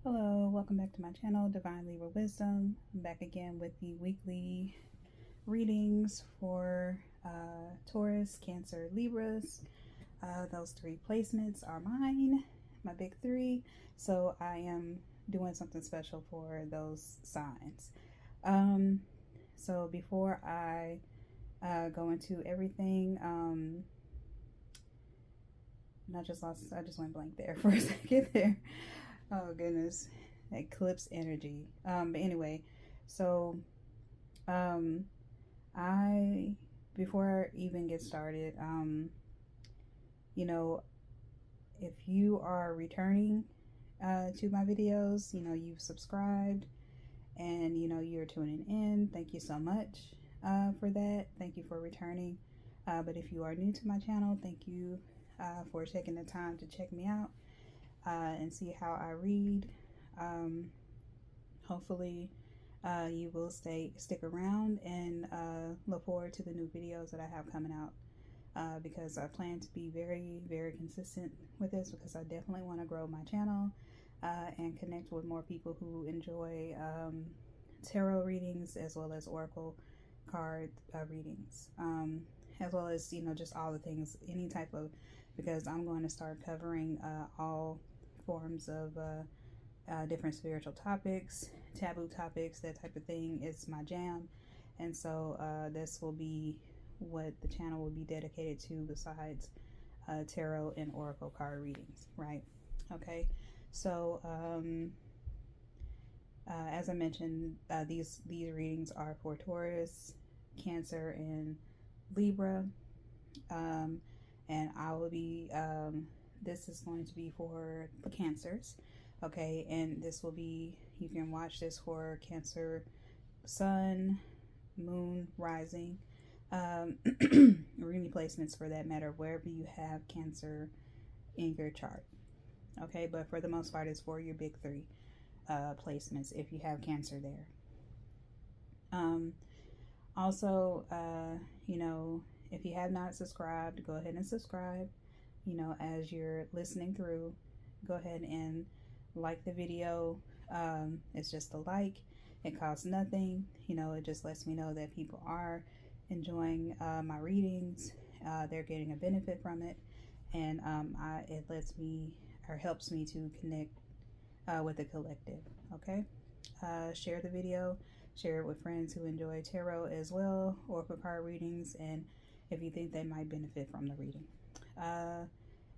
Hello, welcome back to my channel, Divine Libra Wisdom. I'm back again with the weekly readings for Taurus, Cancer, Libras. Those three placements are mine, my big three. So I am doing something special for those signs. So before I go into everything, and I just went blank there for a second there. Oh goodness, eclipse energy. But anyway, so I before I even get started, you know, if you are returning to my videos, you've subscribed and you're tuning in. Thank you so much for that. Thank you for returning. But if you are new to my channel, thank you for taking the time to check me out. And see how I read. Hopefully you will stick around and look forward to the new videos that I have coming out, because I plan to be very consistent with this, because I definitely want to grow my channel and connect with more people who enjoy tarot readings as well as oracle card readings, as well as just all the things, any type of, because I'm going to start covering all forms of different spiritual topics, taboo topics, that type of thing. It's my jam. And so this will be what the channel will be dedicated to, besides tarot and oracle card readings, right? Okay, so as I mentioned, these readings are for Taurus, Cancer, and Libra. And I will be this is going to be for the Cancers, okay? And this will be, you can watch this for Cancer Sun, Moon, Rising, or any placements for that matter, wherever you have Cancer in your chart, okay? But for the most part, it's for your big three placements if you have Cancer there. Also, if you have not subscribed, go ahead and subscribe. As you're listening through, go ahead and like the video. It's just a like. It costs nothing. It just lets me know that people are enjoying my readings. They're getting a benefit from it, and it lets me, or helps me, to connect with the collective. Okay, share the video. Share it with friends who enjoy tarot as well, oracle card readings, and if you think they might benefit from the reading.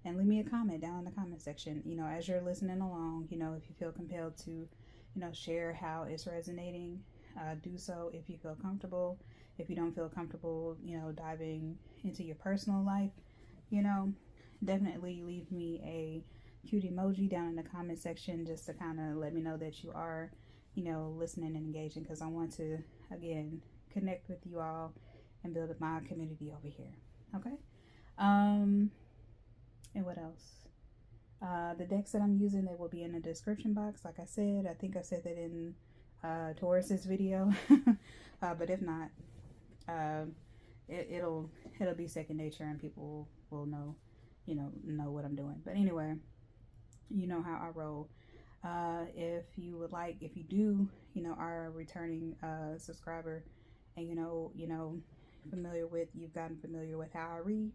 And leave me a comment down in the comment section, as you're listening along. If you feel compelled to, share how it's resonating, do so if you feel comfortable. If you don't feel comfortable, diving into your personal life, definitely leave me a cute emoji down in the comment section, just to kind of let me know that you are, listening and engaging, because I want to, again, connect with you all and build up my community over here. Okay. And what else? The decks that I'm using, they will be in the description box. Like I said, I think I said that in Taurus's video, but if not, it'll be second nature, and people will know, know what I'm doing. But anyway, you know how I roll. If you would like, if you do, are a returning subscriber, and you've gotten familiar with how I read,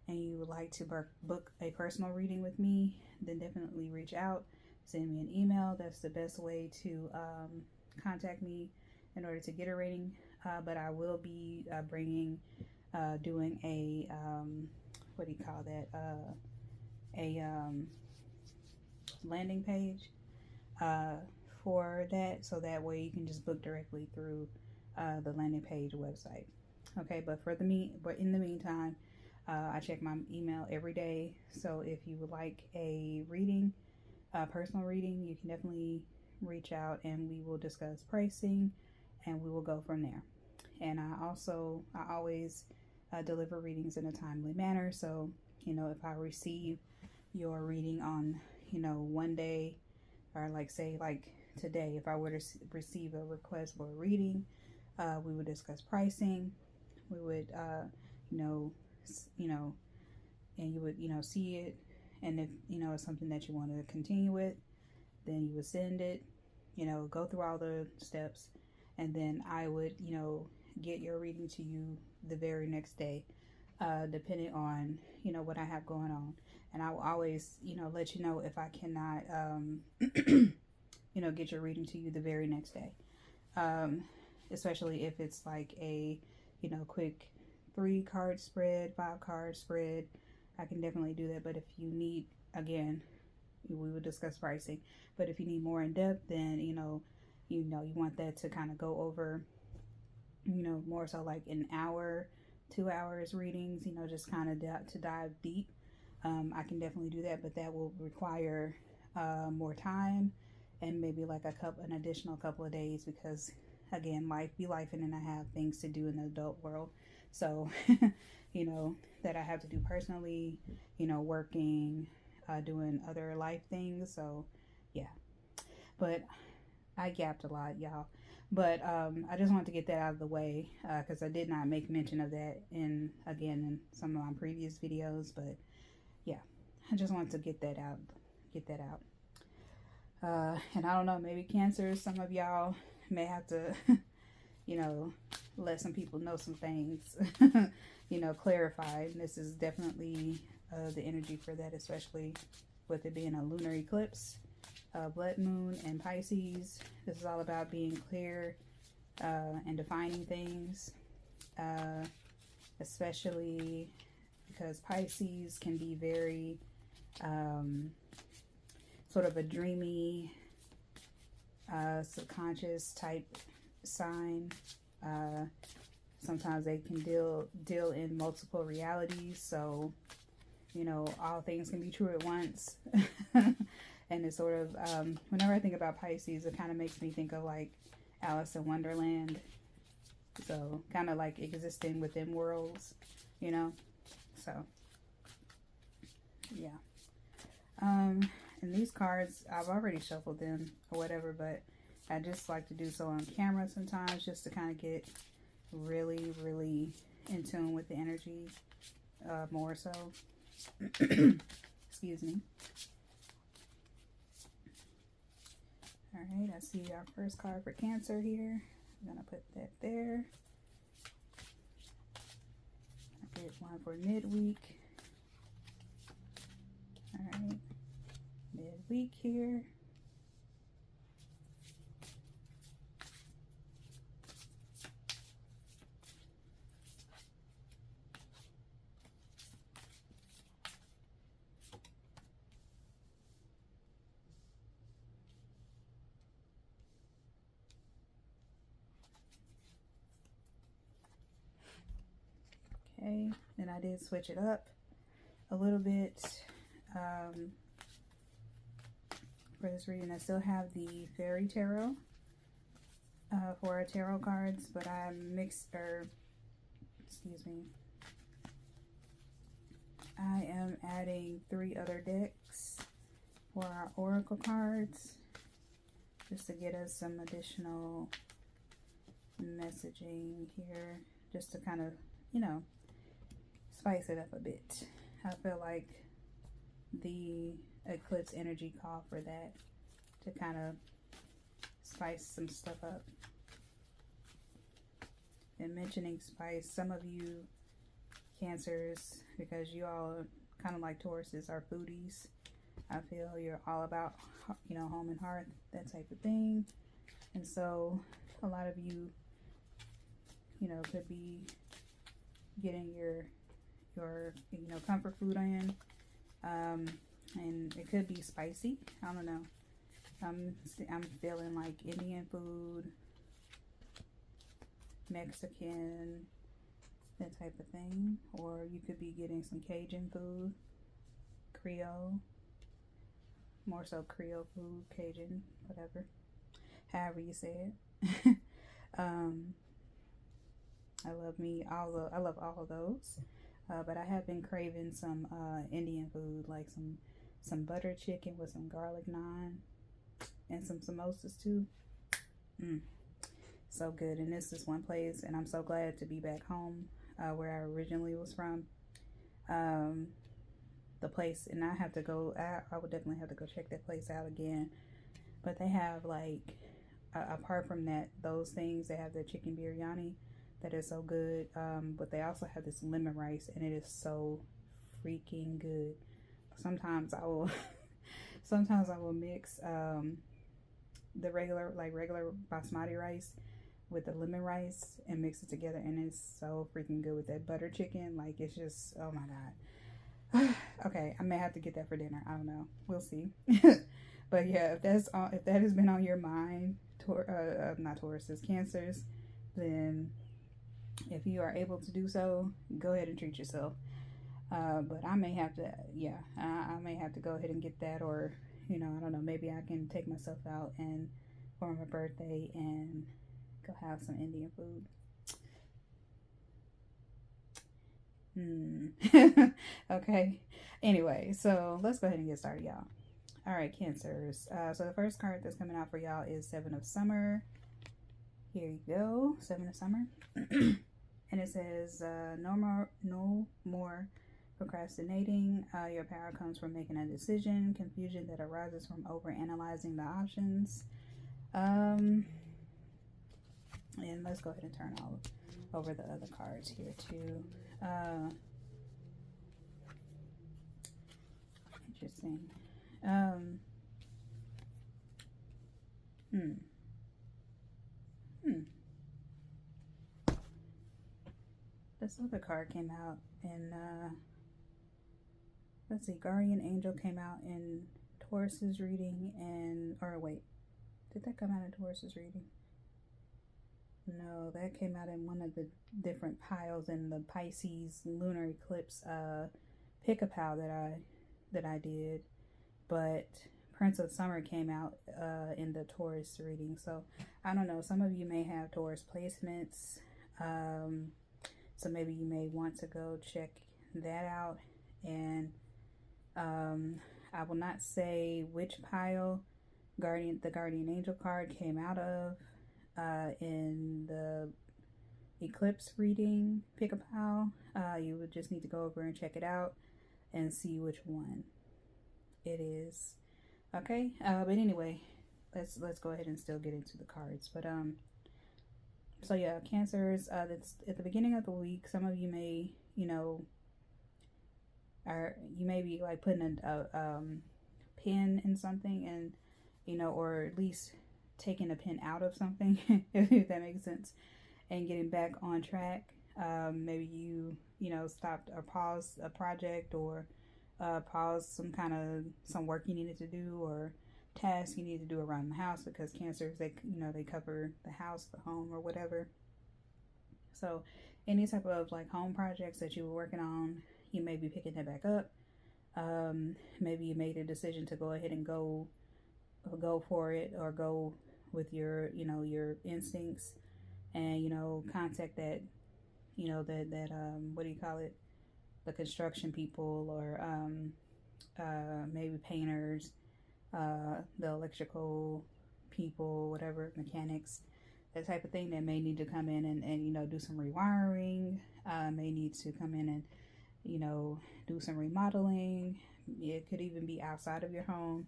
and you would like to book a personal reading with me, then definitely reach out. Send me an email. That's the best way to contact me in order to get a reading. But I will be doing a what do you call that? A landing page for that, so that way you can just book directly through the landing page website. Okay, but in the meantime, I check my email every day. So if you would like a reading, personal reading, you can definitely reach out, and we will discuss pricing, and we will go from there. And I always deliver readings in a timely manner. So if I receive your reading on one day, or say today, if I were to receive a request for a reading, we would discuss pricing. We would and you would see it, and if it's something that you want to continue with, then you would send it, you know, go through all the steps, and then I would, you know, get your reading to you the very next day, depending on, you know, what I have going on. And I will always, you know, let you know if I cannot, you know, get your reading to you the very next day. Especially if it's like a, you know, quick 3-card spread, 5-card spread, I can definitely do that. But if you need, again, we will discuss pricing. But if you need more in depth, then you want that to kind of go over, you know, more so like an hour, 2 hours readings, you know, just kind of to dive deep. I can definitely do that, but that will require more time and maybe like an additional couple of days, because again, life be life, and then I have things to do in the adult world. So, you know, that I have to do personally, you know, working, doing other life things. So yeah, but I yapped a lot, y'all. But I just wanted to get that out of the way, because I did not make mention of that in some of my previous videos. But yeah, I just wanted to get that out. And I don't know, maybe Cancer, some of y'all may have to, you know, let some people know some things, you know, clarify. And this is definitely the energy for that, especially with it being a lunar eclipse, blood moon, and Pisces. This is all about being clear and defining things, especially because Pisces can be very sort of a dreamy, subconscious type sign. Sometimes they can deal in multiple realities, so you know, all things can be true at once. And it's sort of whenever I think about Pisces, it kind of makes me think of like Alice in Wonderland, so kind of like existing within worlds, you know. So yeah, and these cards, I've already shuffled them or whatever, but I just like to do so on camera sometimes, just to kind of get really, really in tune with the energy, more so. Excuse me. All right, I see our first card for Cancer here. I'm gonna put that there. I get one for midweek. All right, midweek here. Okay, then I did switch it up a little bit for this reading. I still have the Fairy Tarot for our tarot cards, but I I am adding 3 other decks for our Oracle cards, just to get us some additional messaging here, just to kind of, you know, spice it up a bit. I feel like the eclipse energy call for that, to kind of spice some stuff up. And mentioning spice, some of you Cancers, because you all kind of like Tauruses, are foodies. I feel you're all about, you know, home and hearth, that type of thing. And so a lot of you, you know, could be getting your you know, comfort food in, and it could be spicy. I don't know. I'm feeling like Indian food, Mexican, that type of thing, or you could be getting some Cajun food, Creole, more so Creole food, Cajun, whatever, however you say it. I love all of those. But I have been craving some Indian food, like some butter chicken with some garlic naan and some samosas too. So good. And this is one place, and I'm so glad to be back home, where I originally was from. The place, and I would definitely have to go check that place out again. But they have like, apart from that, those things, they have the chicken biryani that is so good. But they also have this lemon rice, and it is so freaking good. Sometimes I will, sometimes I will mix the regular basmati rice with the lemon rice and mix it together, and it's so freaking good with that butter chicken. Like, it's just, oh my god. Okay, I may have to get that for dinner. I don't know, we'll see. But yeah, if that has been on your mind, not Tauruses, Cancers, then if you are able to do so, go ahead and treat yourself. But I may have to, yeah, I may have to go ahead and get that, or I don't know, maybe I can take myself out and for my birthday and go have some Indian food. Okay. Anyway, so let's go ahead and get started, y'all. All right, Cancers. So the first card that's coming out for y'all is Seven of Summer. Here you go, Seven of Summer. And it says, no more procrastinating. Your power comes from making a decision. Confusion that arises from overanalyzing the options. And let's go ahead and turn all over the other cards here too. Interesting. This other card came out in, let's see, Guardian Angel came out in Taurus's reading, and, or wait, did that come out in Taurus's reading? No, that came out in one of the different piles in the Pisces lunar eclipse pick-a-pile that I did. But Prince of Summer came out in the Taurus reading. So I don't know, some of you may have Taurus placements, so maybe you may want to go check that out. And I will not say which pile the Guardian Angel card came out of in the eclipse reading pick-a-pile. You would just need to go over and check it out and see which one it is. Okay, but anyway, let's go ahead and still get into the cards. But so yeah, Cancers, that's at the beginning of the week. Some of you may, you may be like putting a pin in something, and or at least taking a pin out of something, if that makes sense, and getting back on track. Maybe you stopped or paused a project, or pause some work you needed to do, or task you need to do around the house, because Cancers, they cover the house, the home, or whatever. So any type of like home projects that you were working on, you may be picking it back up. Maybe you made a decision to go ahead and go for it, or go with your your instincts, and contact that what do you call it, the construction people, or maybe painters, the electrical people, whatever, mechanics, that type of thing, that may need to come in and do some rewiring, may need to come in and do some remodeling. It could even be outside of your home.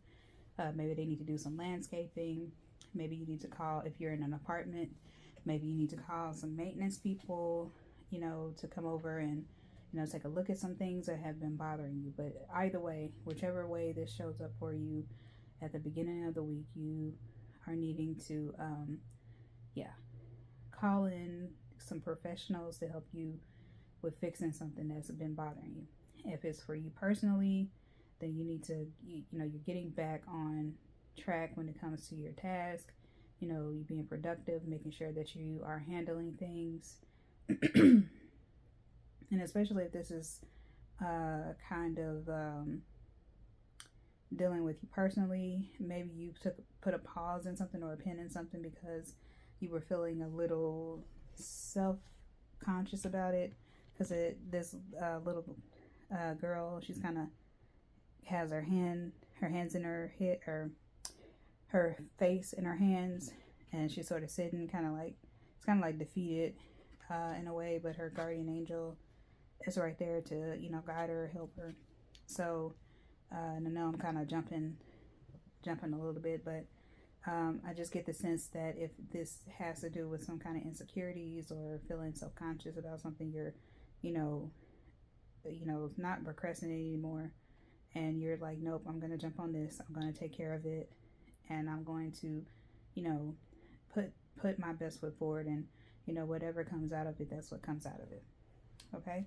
Maybe they need to do some landscaping. Maybe you need to call, if you're in an apartment, maybe you need to call some maintenance people, to come over and take a look at some things that have been bothering you. But either way, whichever way this shows up for you at the beginning of the week, you are needing to call in some professionals to help you with fixing something that's been bothering you. If it's for you personally, then you need to, you're getting back on track when it comes to your task. You being productive, making sure that you are handling things. And especially if this is kind of dealing with you personally, maybe you put a pause in something, or a pin in something, because you were feeling a little self-conscious about it. Because this little girl, she's kind of has her hands in her head, or her face in her hands, and she's sort of sitting it's kind of like defeated in a way, but her guardian angel is right there to guide her, help her. So and I know I'm kind of jumping a little bit, but I just get the sense that if this has to do with some kind of insecurities or feeling self-conscious about something, you're, you know, not procrastinating anymore, and you're like, nope, I'm gonna jump on this. I'm gonna take care of it, and I'm going to, you know, put my best foot forward, and whatever comes out of it, that's what comes out of it. Okay,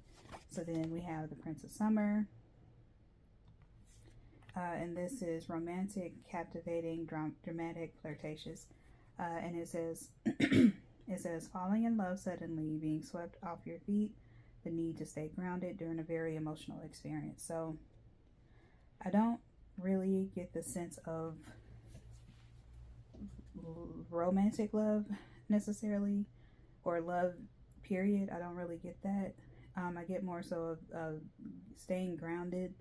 so then we have the Prince of Summer. And this is romantic, captivating, dramatic, flirtatious. And it says, falling in love suddenly, being swept off your feet, the need to stay grounded during a very emotional experience. So I don't really get the sense of romantic love necessarily, or love period. I don't really get that. I get more so of staying grounded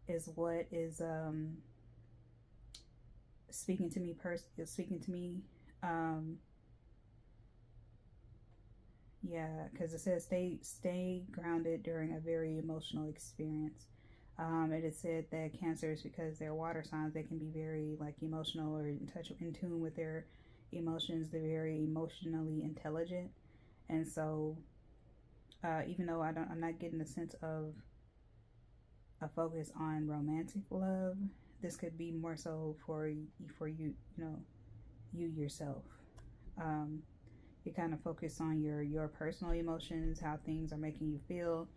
is what is speaking to me. Yeah, because it says stay grounded during a very emotional experience. It is said that Cancers, because they're water signs, they can be very like emotional or in tune with their emotions. They're very emotionally intelligent, and so even though I'm not getting the sense of a focus on romantic love, this could be more so for you, you yourself. You kind of focus on your personal emotions, how things are making you feel,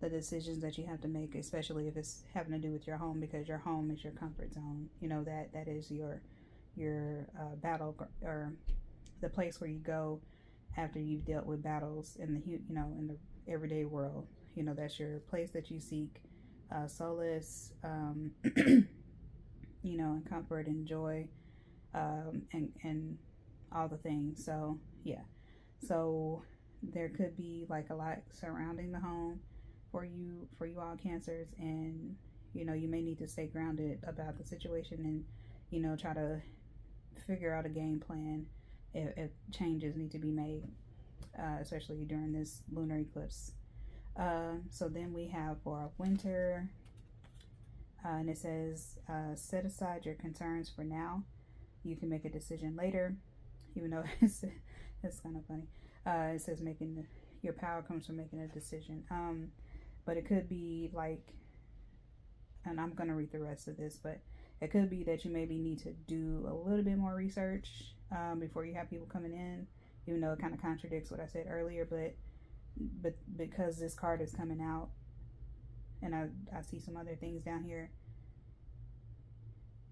the decisions that you have to make, especially if it's having to do with your home, because your home is your comfort zone. That is your battle, or the place where you go after you've dealt with battles in the everyday world. That's your place that you seek solace, and comfort and joy, and all the things. So yeah, so there could be like a lot surrounding the home for you all Cancers, and you may need to stay grounded about the situation, and try to figure out a game plan if changes need to be made, especially during this lunar eclipse. So then we have for winter, and it says, set aside your concerns for now. You can make a decision later, even though it's kind of funny. It says your power comes from making a decision. But it could be like, and I'm going to read the rest of this, but it could be that you maybe need to do a little bit more research before you have people coming in, even though it kind of contradicts what I said earlier, but because this card is coming out, and I see some other things down here,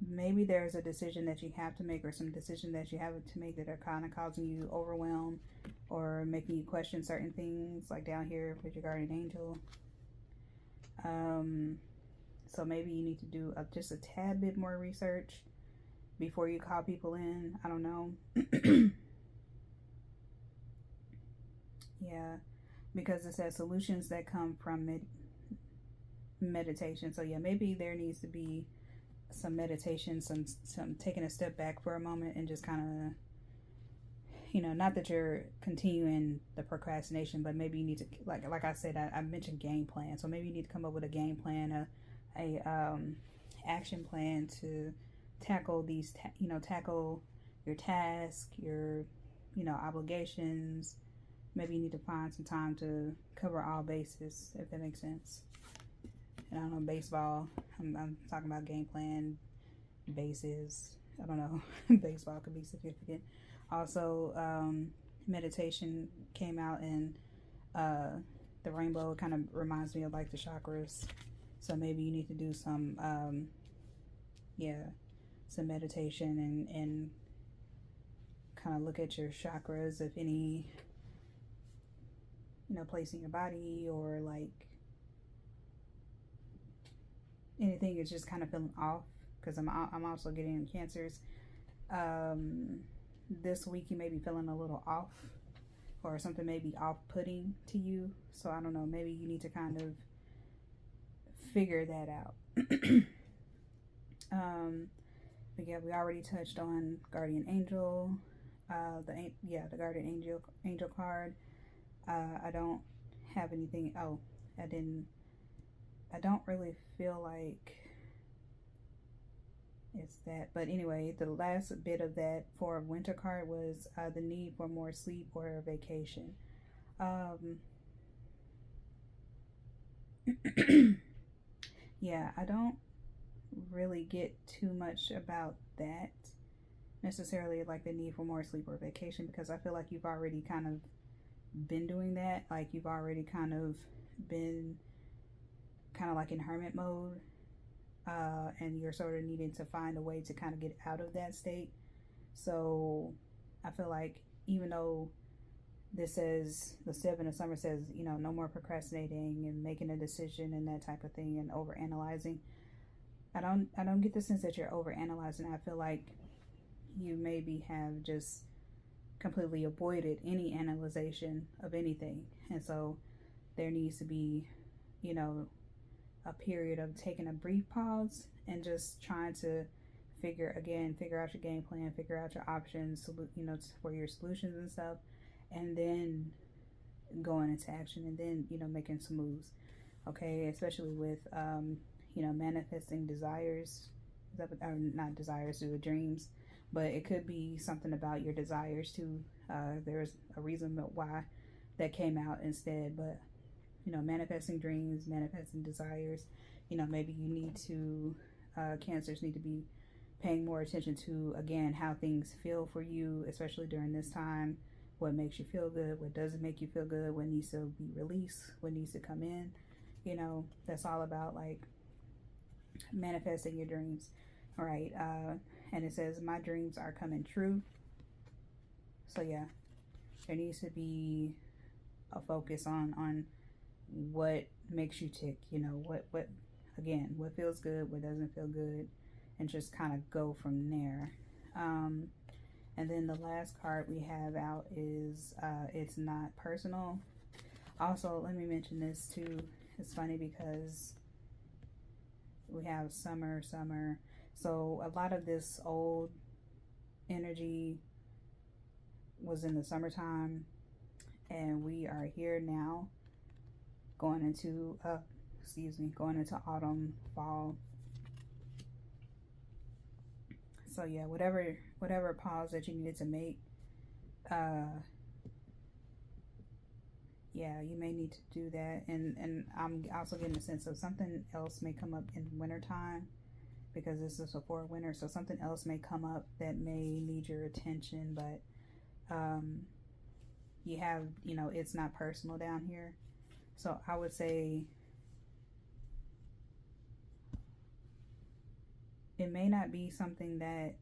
maybe there's a decision that you have to make, or some decision that you have to make that are kind of causing you overwhelm or making you question certain things, like down here with your guardian angel. So maybe you need to do just a tad bit more research before you call people in. I don't know. Yeah, because it says solutions that come from meditation. So yeah, maybe there needs to be some meditation, some taking a step back for a moment and just kind of, not that you're continuing the procrastination, but maybe you need to, like I said, I mentioned game plan. So maybe you need to come up with a game plan, a action plan to tackle these, tackle your task, your, obligations. Maybe you need to find some time to cover all bases, if that makes sense. And I don't know, baseball, I'm talking about game plan, bases. I don't know, baseball could be significant. Also, meditation came out, and the rainbow kind of reminds me of like the chakras. So maybe you need to do some, some meditation and kind of look at your chakras, if any, place in your body, or like anything is just kind of feeling off, because I'm also getting Cancers. This week you may be feeling a little off, or something may be off-putting to you. So I don't know, maybe you need to kind of figure that out. But yeah, we already touched on guardian angel, the guardian angel card. I don't have anything. I don't really feel like It's that. But anyway, the last bit of that for winter card was the need for more sleep or a vacation. Um, yeah, I don't really get too much about that necessarily, like the need for more sleep or vacation, because I feel like you've already kind of been doing that. Like you've already kind of been kind of like in hermit mode, and you're sort of needing to find a way to kind of get out of that state. So I feel like even though this says the seven of summer says, you know, no more procrastinating and making a decision and that type of thing and over analyzing, I don't get the sense that you're over analyzing. I feel like you maybe have just completely avoided any analyzation of anything. And so there needs to be, you know, a period of taking a brief pause and just trying to figure out your game plan, figure out your options, you know, for your solutions and stuff, and then going into action, and then, you know, making some moves. Okay, especially with you know, manifesting desires, or not desires, to the dreams, but it could be something about your desires too. There's a reason why that came out instead, but you know, manifesting dreams, manifesting desires. You know, maybe you need to, cancers need to be paying more attention to, again, how things feel for you, especially during this time. What makes you feel good, what doesn't make you feel good, what needs to be released, what needs to come in. You know, that's all about like manifesting your dreams. All right. And it says, my dreams are coming true. So yeah, there needs to be a focus on what makes you tick, you know, what again, what feels good, what doesn't feel good, and just kind of go from there. And then the last card we have out is it's not personal. Also, let me mention this too. It's funny because we have summer. So a lot of this old energy was in the summertime, and we are here now going into autumn, fall. So yeah, whatever pause that you needed to make, yeah, you may need to do that. And I'm also getting a sense of something else may come up in wintertime, because this is before winter, so something else may come up that may need your attention. But you have, you know, it's not personal down here. So I would say it may not be something that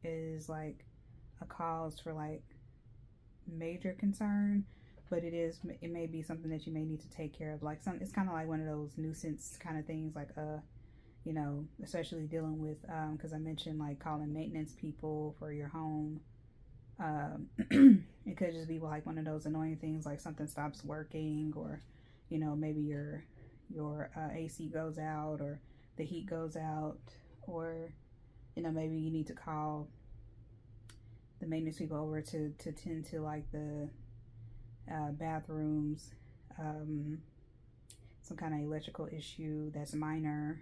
is like a cause for like major concern, but it may be something that you may need to take care of. Like it's kind of like one of those nuisance kind of things, like you know, especially dealing with because I mentioned like calling maintenance people for your home. It could just be like one of those annoying things, like something stops working, or you know, maybe your AC goes out, or the heat goes out, or you know, maybe you need to call the maintenance people over to tend to like the bathrooms, some kind of electrical issue that's minor.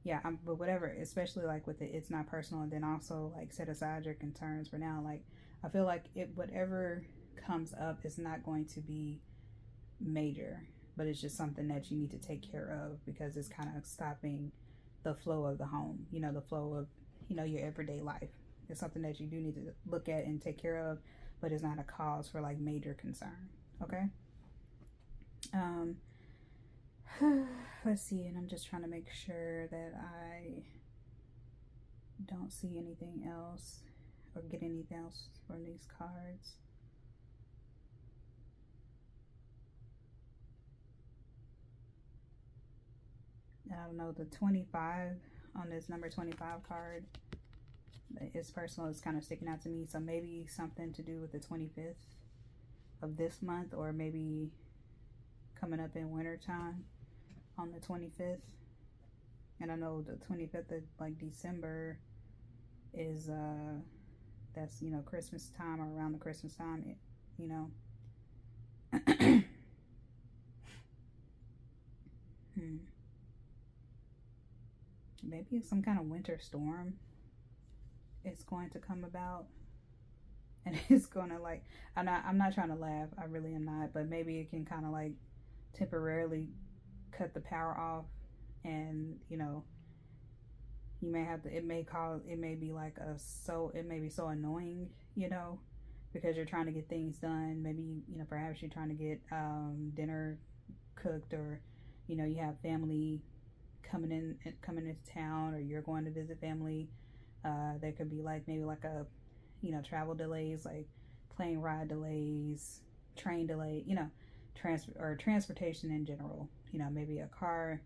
Yeah, but whatever, especially like with it's not personal, and then also like set aside your concerns for now. Like I feel like whatever comes up is not going to be major, but it's just something that you need to take care of, because it's kind of stopping the flow of the home, you know, the flow of, you know, your everyday life. It's something that you do need to look at and take care of, but it's not a cause for like major concern. Okay. Let's see, and I'm just trying to make sure that I don't see anything else or get anything else from these cards. I don't know, the 25 on this number 25 card, it's personal, it's kind of sticking out to me. So maybe something to do with the 25th of this month, or maybe coming up in winter time on the 25th. And I know the 25th of like December is that's, you know, Christmas time, or around the Christmas time, you know. maybe some kind of winter storm is going to come about, and it's gonna like, I'm not trying to laugh, I really am not, but maybe it can kind of like temporarily cut the power off, and you may have to, it may be like it may be so annoying, because you're trying to get things done. Maybe perhaps you're trying to get dinner cooked, or you have family coming into town, or you're going to visit family. There could be like maybe like a travel delays, like plane ride delays, train delay, transportation in general. Maybe a car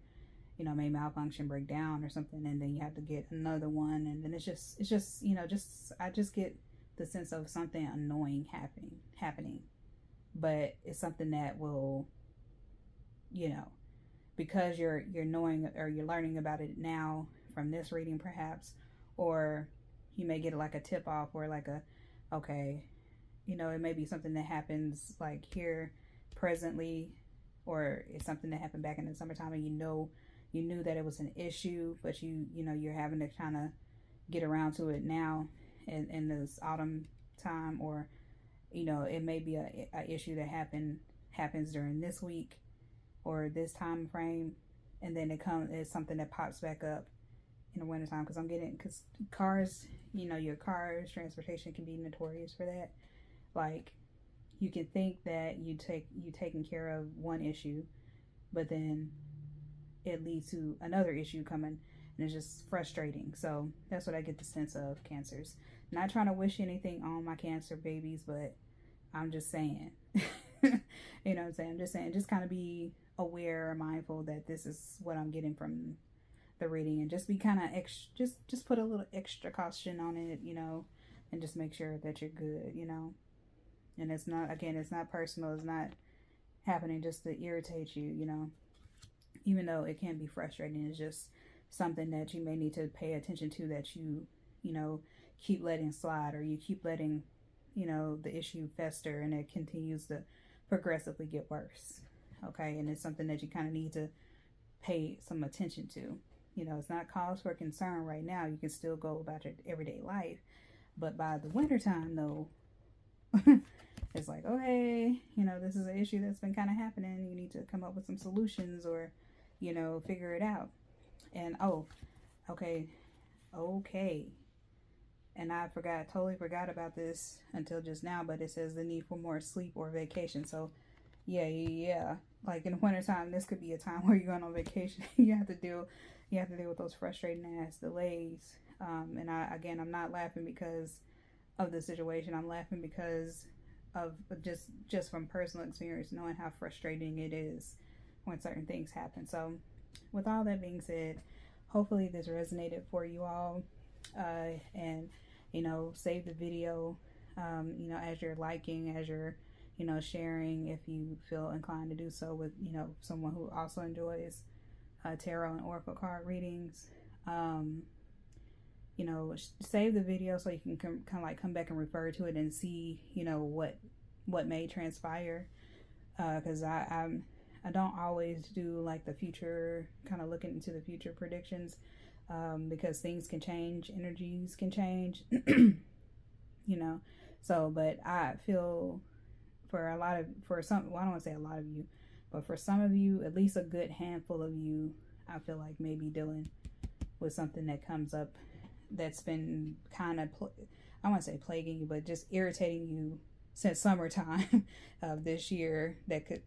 may malfunction, break down or something, and then you have to get another one, and then it's just I just get the sense of something annoying happening, but it's something that will, because you're knowing, or you're learning about it now from this reading perhaps, or you may get like a tip off, or like okay, it may be something that happens like here presently, or it's something that happened back in the summertime, and you knew that it was an issue, but you're having to kind of get around to it now in this autumn time, or it may be a issue that happens during this week or this time frame, and then it's something that pops back up in the wintertime, because cars, your car's transportation can be notorious for that. Like, you can think that you taking care of one issue, but then it leads to another issue coming, and it's just frustrating. So that's what I get the sense of, Cancers. Not trying to wish anything on my Cancer babies, but I'm just saying. You know what I'm saying? I'm just saying, just kind of be aware or mindful that this is what I'm getting from the reading, and just be kind of just put a little extra caution on it, and just make sure that you're good, and it's not personal, it's not happening just to irritate you, even though it can be frustrating. It's just something that you may need to pay attention to, that you keep letting slide, or you keep letting the issue fester, and it continues to progressively get worse. Okay, and it's something that you kind of need to pay some attention to. It's not cause for concern right now. You can still go about your everyday life, but by the winter time, though, it's like, okay, this is an issue that's been kind of happening. You need to come up with some solutions, or figure it out. And okay, and I totally forgot about this until just now, but it says the need for more sleep or vacation. So yeah, like in the wintertime, this could be a time where you're going on vacation. you have to deal with those frustrating ass delays. And I'm not laughing because of the situation. I'm laughing because of just from personal experience, knowing how frustrating it is when certain things happen. So with all that being said, hopefully this resonated for you all, and save the video, as you're liking, as you're sharing, if you feel inclined to do so, with someone who also enjoys tarot and oracle card readings. Save the video so you can kind of like come back and refer to it and see what may transpire, because I don't always do like the future, kind of looking into the future predictions, because things can change, energies can change. So, but I feel for some, well, I don't want to say a lot of you, but for some of you, at least a good handful of you, I feel like maybe dealing with something that comes up that's been kind of, I want to say plaguing you, but just irritating you since summertime of this year, that could,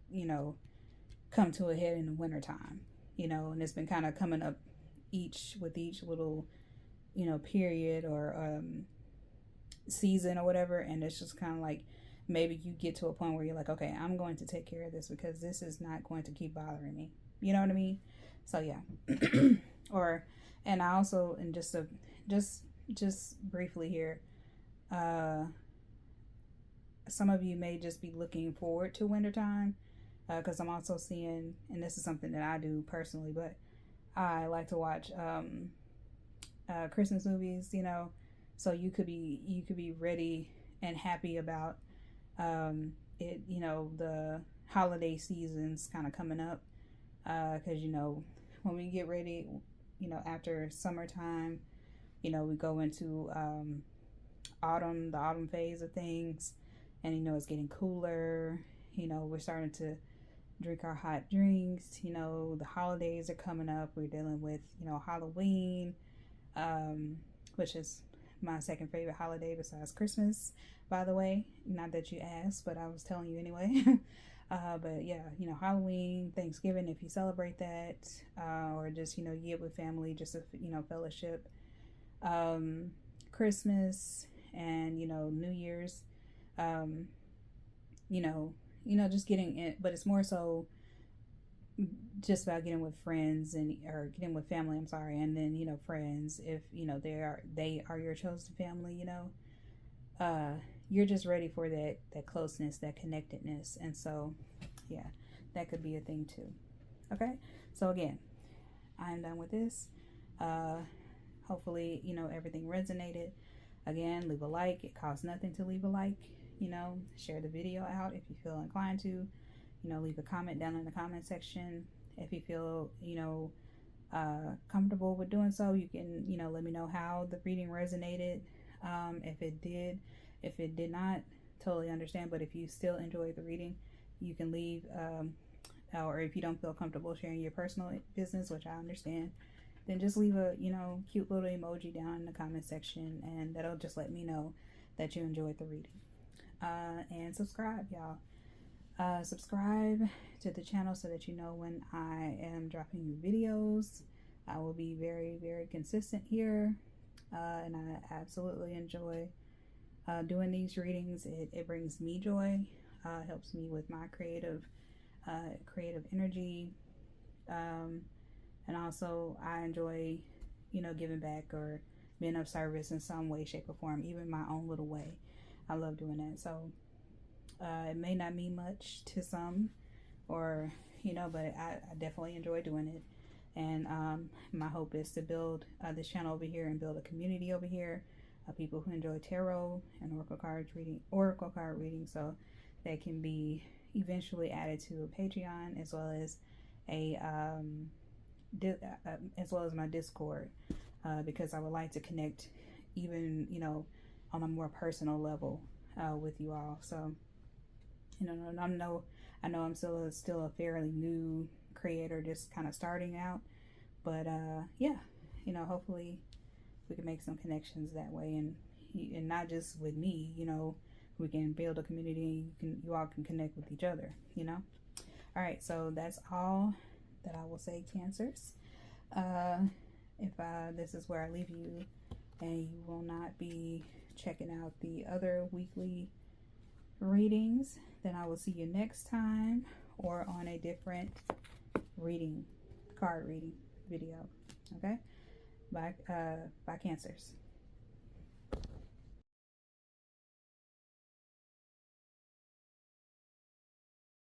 come to a head in the wintertime, and it's been kind of coming up with each little, period, or season or whatever. And it's just kind of like, maybe you get to a point where you're like, okay, I'm going to take care of this, because this is not going to keep bothering me. You know what I mean? So yeah. And I also, and just briefly here, some of you may just be looking forward to wintertime, because I'm also seeing, and this is something that I do personally, but I like to watch Christmas movies, so you could be ready and happy about it, the holiday seasons kind of coming up, because when we get ready, you know, after summertime, you know, we go into autumn, the autumn phase of things, and you know, it's getting cooler. You know, we're starting to drink our hot drinks. You know, the holidays are coming up. We're dealing with, you know, Halloween, which is my second favorite holiday besides Christmas, by the way. Not that you asked, but I was telling you anyway. But yeah, you know, Halloween, Thanksgiving, if you celebrate that, or just, you know, you get with family, just a, you know, fellowship. Christmas and, you know, New Year's, you know, just getting in, but it's more so just about getting with friends and, or getting with family, I'm sorry, and then, you know, friends, if, you know, they are your chosen family, you know, you're just ready for that closeness, that connectedness. And so, yeah, that could be a thing too. Okay, so again, I'm done with this. Hopefully, you know, everything resonated. Again, leave a like. It costs nothing to leave a like. You know, share the video out if you feel inclined to. You know, leave a comment down in the comment section if you feel, you know, comfortable with doing so. You can, you know, let me know how the reading resonated. If it did not, totally understand. But if you still enjoyed the reading, you can leave, or if you don't feel comfortable sharing your personal business, which I understand, then just leave a, you know, cute little emoji down in the comment section, and that'll just let me know that you enjoyed the reading. And subscribe, y'all. Subscribe to the channel so that you know when I am dropping new videos. I will be very, very consistent here, and I absolutely enjoy doing these readings. It brings me joy, helps me with my creative energy, and also I enjoy, you know, giving back or being of service in some way, shape, or form, even my own little way. I love doing that. So it may not mean much to some, or, you know, but I definitely enjoy doing it. And my hope is to build this channel over here and build a community over here of people who enjoy tarot and oracle card reading, so they can be eventually added to a Patreon, as well as my Discord, because I would like to connect even, you know, on a more personal level with you all. So, you know, I know I'm still a fairly new creator, just kind of starting out, but yeah, you know, hopefully we can make some connections that way, and not just with me, you know, we can build a community, and you all can connect with each other, you know. All right, so that's all that I will say, Cancers. If this is where I leave you, and you will not be checking out the other weekly readings, then I will see you next time, or on a different card reading video. Okay, bye Cancers.